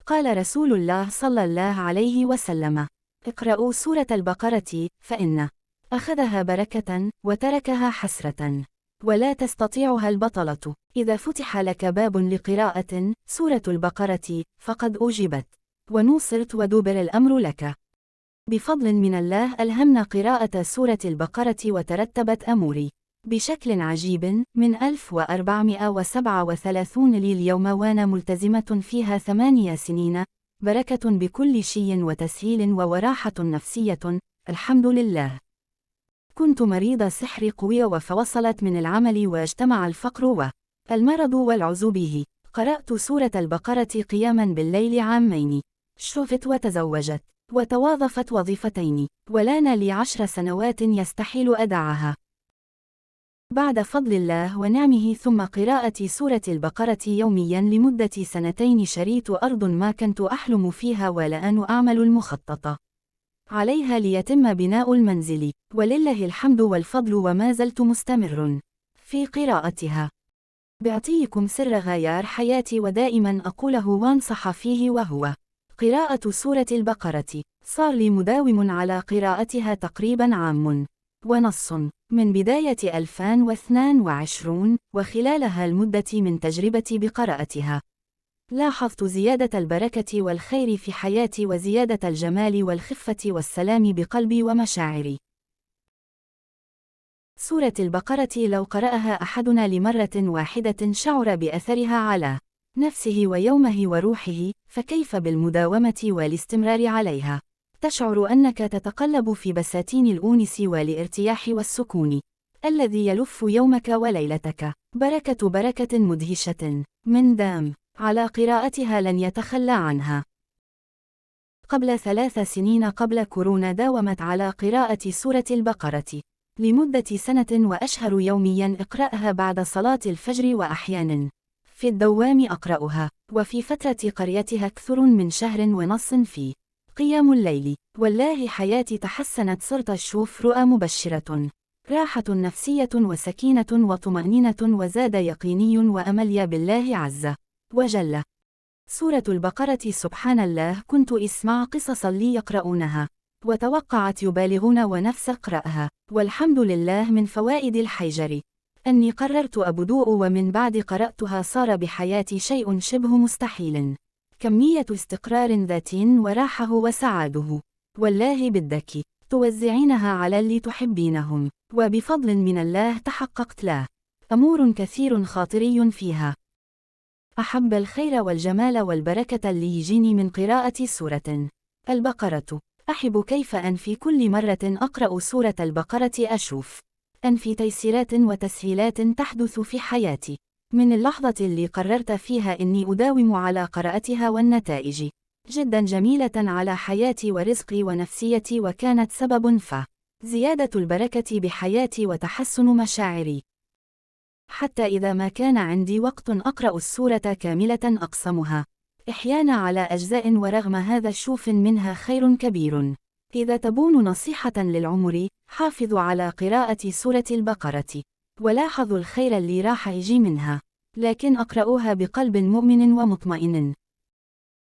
قال رسول الله صلى الله عليه وسلم: اقرأوا سورة البقرة فإن أخذها بركة وتركها حسرة، ولا تستطيعها البطلة. إذا فتح لك باب لقراءة سورة البقرة فقد أجبت ونوصرت ودبر الأمر لك. بفضل من الله ألهمنا قراءة سورة البقرة وترتبت أموري بشكل عجيب من 1437 لي اليوم، وأنا ملتزمة فيها 8 سنين، بركة بكل شيء وتسهيل وراحة نفسية، الحمد لله. كنت مريضة سحر قوي فوصلت من العمل واجتمع الفقر والمرض والعزوبه. قرأت سورة البقرة قياما بالليل عامين، شفت وتزوجت وتواظفت وظيفتين، ولان لي 10 سنوات يستحيل أدعها بعد فضل الله ونعمه. ثم قراءة سورة البقرة يوميا لمدة 2 شريت أرض ما كنت أحلم فيها والآن أعمل المخطط عليها ليتم بناء المنزل، ولله الحمد والفضل، وما زلت مستمر في قراءتها. بعطيكم سر غيار حياتي ودائما أقوله وانصح فيه، وهو قراءة سورة البقرة. صار لي مداوم على قراءتها تقريبا عام ونص من بداية 2022، وخلالها المدة من تجربتي بقراءتها لاحظت زيادة البركة والخير في حياتي، وزيادة الجمال والخفة والسلام بقلبي ومشاعري. سورة البقرة لو قرأها أحدنا لمرة واحدة شعر بأثرها على نفسه ويومه وروحه، فكيف بالمداومة والاستمرار عليها؟ تشعر أنك تتقلب في بساتين الأونس والارتياح والسكون الذي يلف يومك وليلتك. بركة مدهشة، من دام على قراءتها لن يتخلى عنها. قبل 3 سنين قبل كورونا داومت على قراءة سورة البقرة لمدة 1 سنة، وأشهر يوميا اقرأها بعد صلاة الفجر، وأحيانا في الدوام أقرأها، وفي فترة قريتها أكثر من 1.5 شهر في قيام الليل. والله حياتي تحسنت، صرت أشوف رؤى مبشرة، راحة نفسية وسكينة وطمأنينة، وزاد يقيني وأملي بالله عز وجل. سورة البقرة سبحان الله كنت أسمع قصصا لي يقرؤونها وتوقعت يبالغون ونفس أقرأها، والحمد لله من فوائد الحيجر أني قررت أبدوء، ومن بعد قرأتها صار بحياتي شيء شبه مستحيل، كمية استقرار ذاتي وراحة وسعاده. والله بدك توزعينها على اللي تحبينهم، وبفضل من الله تحققت له أمور كثير خاطري فيها. أحب الخير والجمال والبركة اللي يجيني من قراءة سورة البقرة. أحب كيف أن في كل مرة أقرأ سورة البقرة أشوف أن في تيسيرات وتسهيلات تحدث في حياتي من اللحظة اللي قررت فيها إني أداوم على قراءتها، والنتائج جدا جميلة على حياتي ورزقي ونفسيتي، وكانت سبب زيادة البركة بحياتي وتحسن مشاعري. حتى إذا ما كان عندي وقت أقرأ السورة كاملة أقسمها إحيانا على أجزاء، ورغم هذا شوف منها خير كبير. إذا تبون نصيحة للعمر، حافظوا على قراءة سورة البقرة ولاحظوا الخير اللي راح يجي منها، لكن أقرأوها بقلب مؤمن ومطمئن.